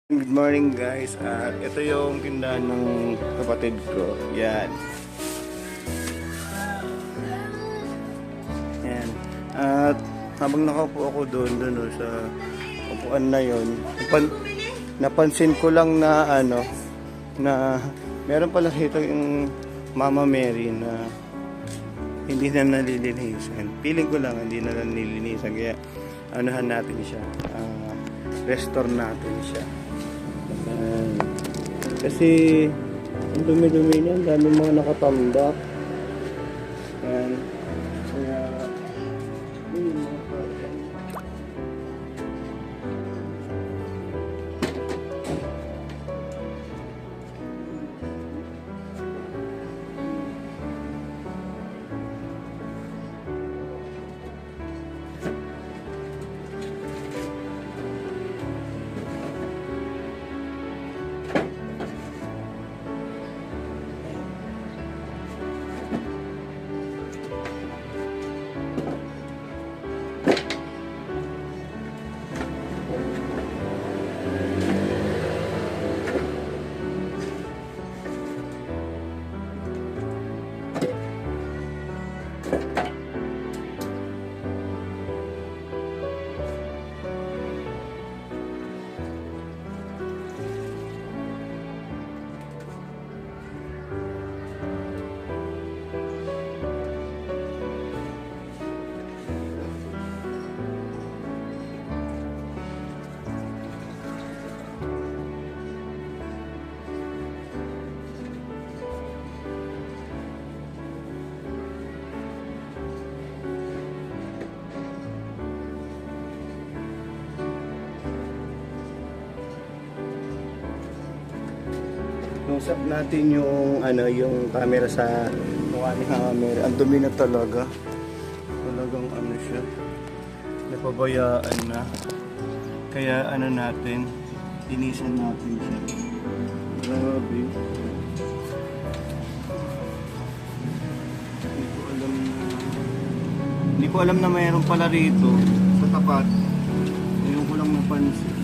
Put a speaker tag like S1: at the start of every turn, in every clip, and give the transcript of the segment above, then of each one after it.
S1: Good morning guys, at ito yung tindahan ng kapatid ko. Yan. Yan. At habang nakaupo ako doon sa upuan na yon, napansin ko lang na na meron pala dito yung Mama Mary na hindi na nalilinisan. Feeling ko lang hindi na nalilinisan, kaya anuhan natin siya. Restore natin siya. Kasi ang dumi-dumi niya, dami mga nakatambak. Ayan. Kaya yun yung mga usap natin yung yung camera sa mukha ni Hammer. Ang dumi na talaga. Talagang siya. Napabayaan na. Kaya natin, linisan natin siya. Grabe. Hindi ko alam na mayroon pala rito sa tapat. Ngayon ko lang napansin.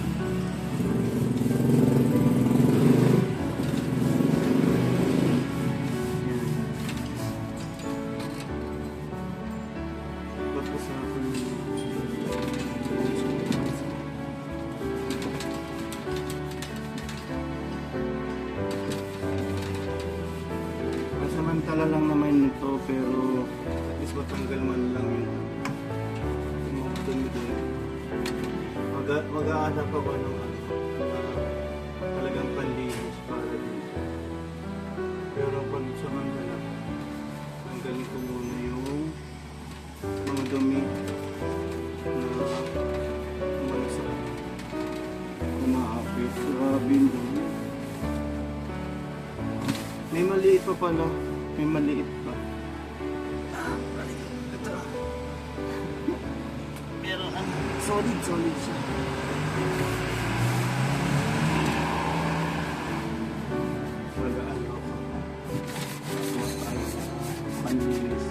S1: Samantala lang naman ito, pero at least matanggal man lang yung mga dumi-dumi. Mag-aanap ako ng talagang panlinis para dito. Pero pag samantala, tanggalin ko muna yung mga dumi na umalasa, umaapit. Grabe yung dumi. May maliit pa pala. May maliit pa. Ito. Pero solid siya. Magaan ako. Panlinis.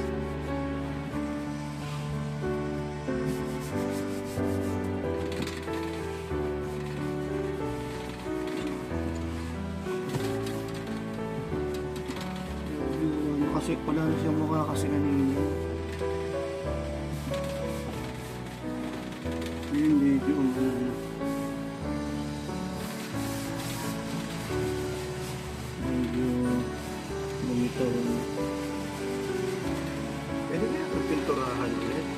S1: Kasi wala na siyang mukha kasi kanina. Yung medyo medyo bumitaw na. Pwede na yung pinturahan ulit.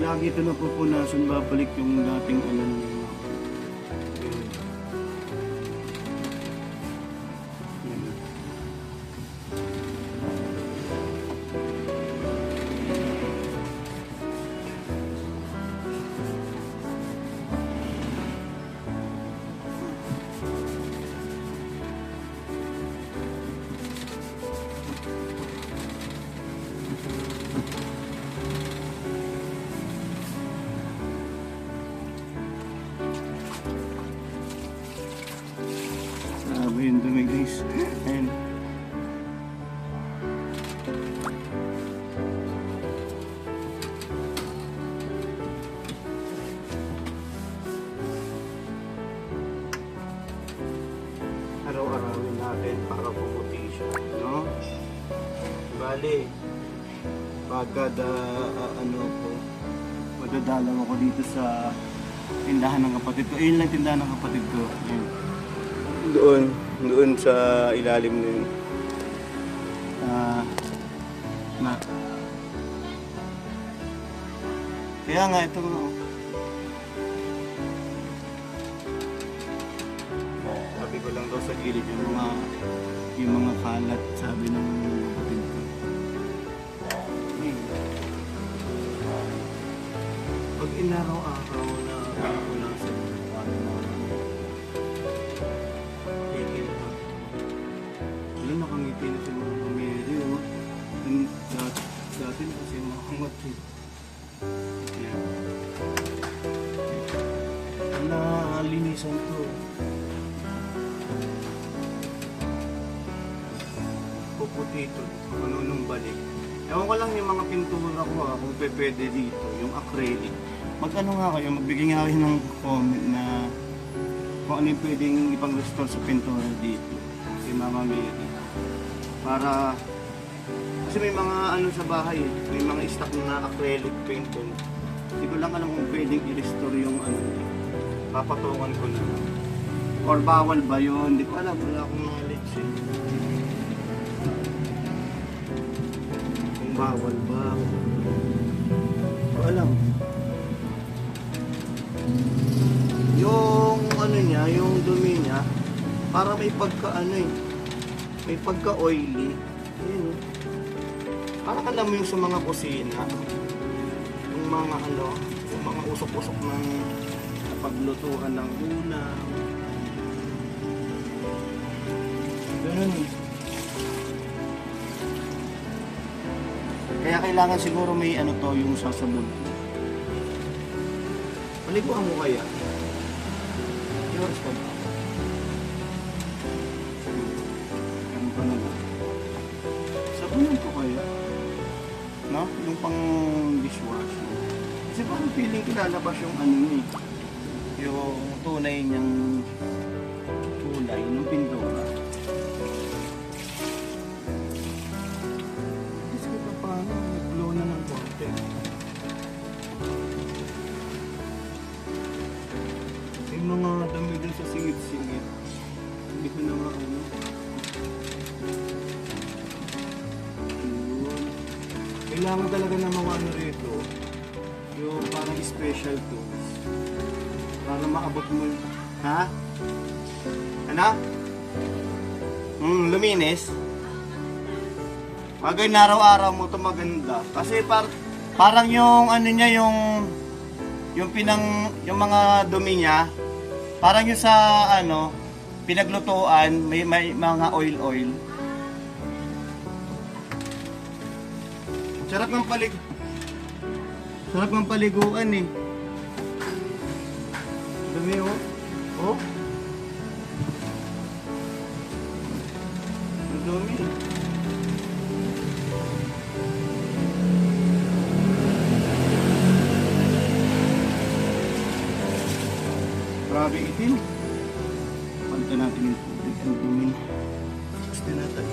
S1: Lagi ito napupunasan, babalik yung dating niya. yung dumi guys. Ayan. Araw-arawin natin para pumuti siya, no? Bali, pagkad ano po, madadalaw ako dito sa tindahan ng kapatid ko. Ayun lang tindahan ng kapatid ko. Ayun. Doon sa ilalim ng na. Kaya nga ito sabi ko lang daw sa gilid yung mga kalat, sabi ng kapatid ko. Pag inaraw-araw na punasan mo paano wala nakangiti na si mga Mary, oh. Dati na kasi makakangat eh. Yan. Nalinisan to. Puputi ito. Ano nung balik. Ewan ko lang yung mga pintura ko kung pwede dito. Yung acrylic. Mag-ano nga kayo, magbigay nga kayo ng comment na kung ano yung pwedeng ipang-restore sa pintura dito. Si Mama Mary. Para, kasi may mga ano sa bahay, may mga stock na acrylic paint doon. Hindi ko lang alam kung pwedeng i-restore yung ano. Papatungan ko na. Or bawal ba yun? Hindi ko alam, wala akong knowledge eh. Kung bawal ba? Hindi ko alam. Yung ano niya, yung dumi niya, para may pagka ano eh. May pagka-oily. Ayun. Parang alam mo yung sa mga kusina. Yung mga ano, yung mga usok-usok ng paglutuan ng ulam. Ganun eh. Kaya kailangan siguro may ano to, yung sasabon. Paliguan mo kaya? Yours pa ba? Sabunan ko kaya? No? Yung pang dishwashing. Kasi parang feeling ko lalabas yung ano eh. Yung tunay niyang kulay ng pintura. Kasi pa paano? Nag-blow na ng konti. Yung mga dami dun sa singit-singit. Hindi ko na ano. Kailangan talaga ng mga ano rito, yung parang special tools para maabot mo yung... Ha? Ano? Luminis? Pag araw-araw mo ito maganda kasi parang yung ano niya, yung mga dumi niya, parang yung sa ano pinaglutuan, may mga oil. Sarap ng paliguan eh. Dumi oh. Oh. Ang dumi. Grabe itim. Palitan natin yung tubig. Ang dumi. Gusto natin.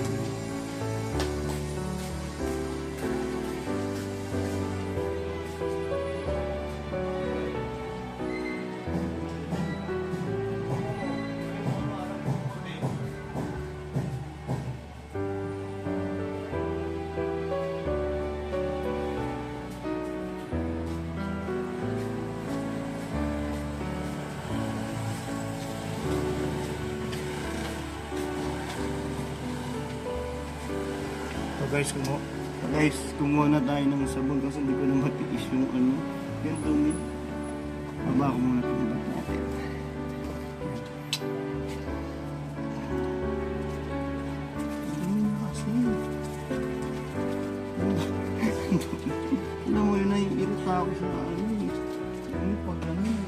S1: Guys, kumuha na tayo ng sabon kasi hindi ko na matiis yung ano, yung dumi. Baba ko muna itong ba't natin. Dumi na kasi. Alam mo yun, naiirita ako sa ano eh. Dumi pa ganun.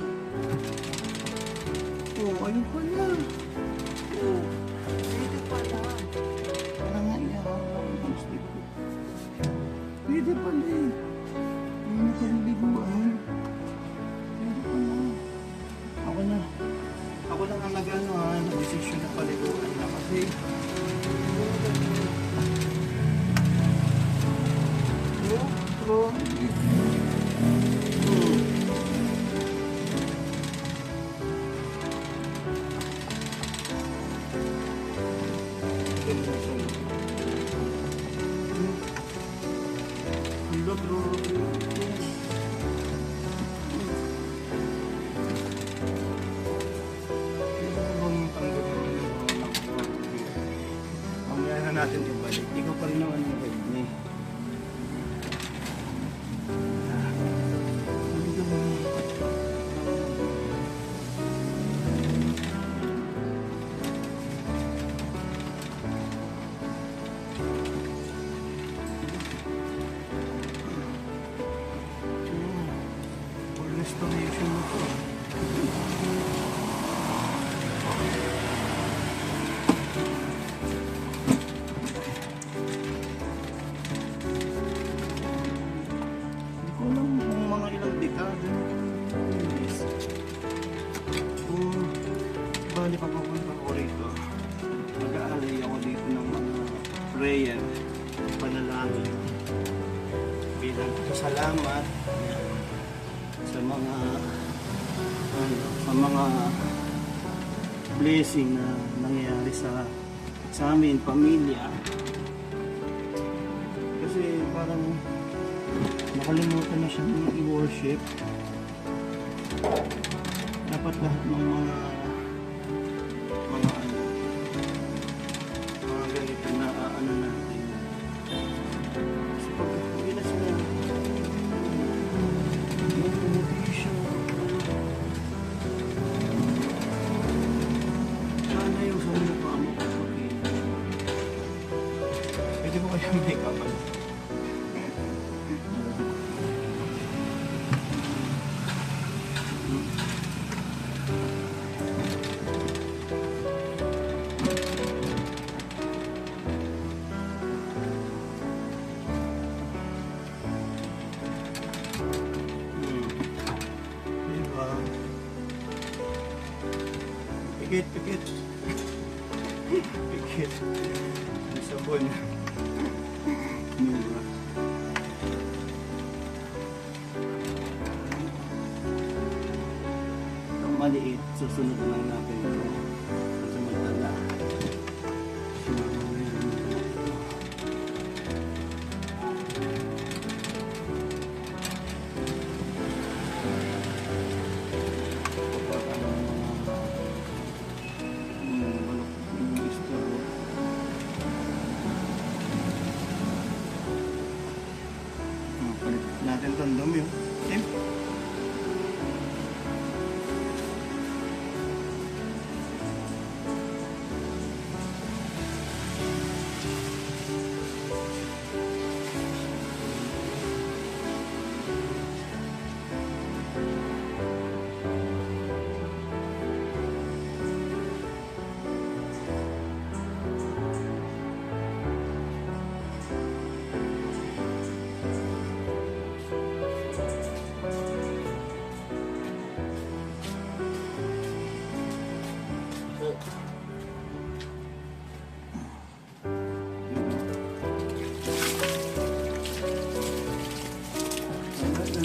S1: Oh, ayun pala. Oh. ganda siya. Ang lolo. Mamaya na natin ibalik. Ikaw pa rin naman yung head niya. Full restoration mo po. Hindi ko alam kung mga ilang dekada is kung bali pa papunta ko rito, mag-aalay ako dito ng mga prayer, panalangin bilang pasalamat sa mga blessing na nangyayari sa amin, pamilya. Kasi parang nakalimutan na siya ng i-worship. Dapat lahat ng mga ganito na ano natin. Kasi pag hindi na sila yung motivation, sana yung sa mukha mo kapag pwede mo kayong make-upan. Pikit, pikit. Pikit. Ang sabon. Diba? Itong maliit, susunod lang natin ito. Sa magdala. Natin itong dumi. Okay?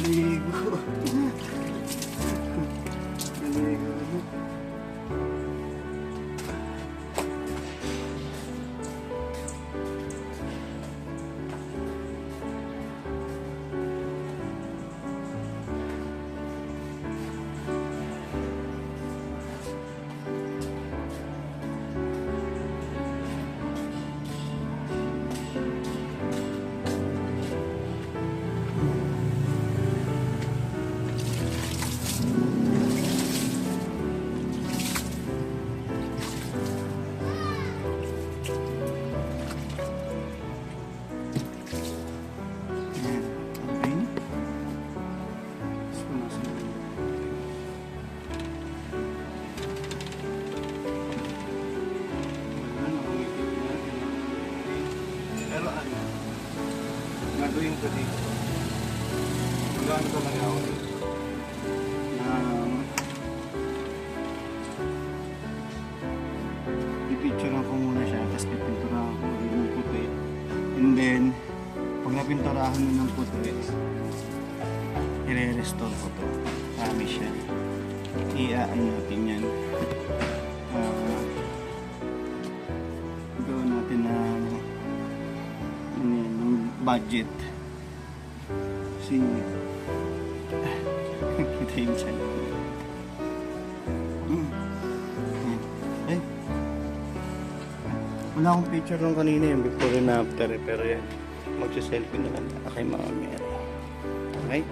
S1: Naligo. Naligo. Gagawin ko dito. Magano ko lang ako dito. Pipicture ko muna siya, tapos pipinturahan ko ng puti. And then, pag napinturahan mo ng puti, i-restore ko to. Promise siya. I-aan natin yan. Gawin natin budget. Senior. Kita yun siya. Ay. Wala akong picture nung kanina yung before and after. Pero yan, magsiselfie na lang kay Mama Mary. Okay?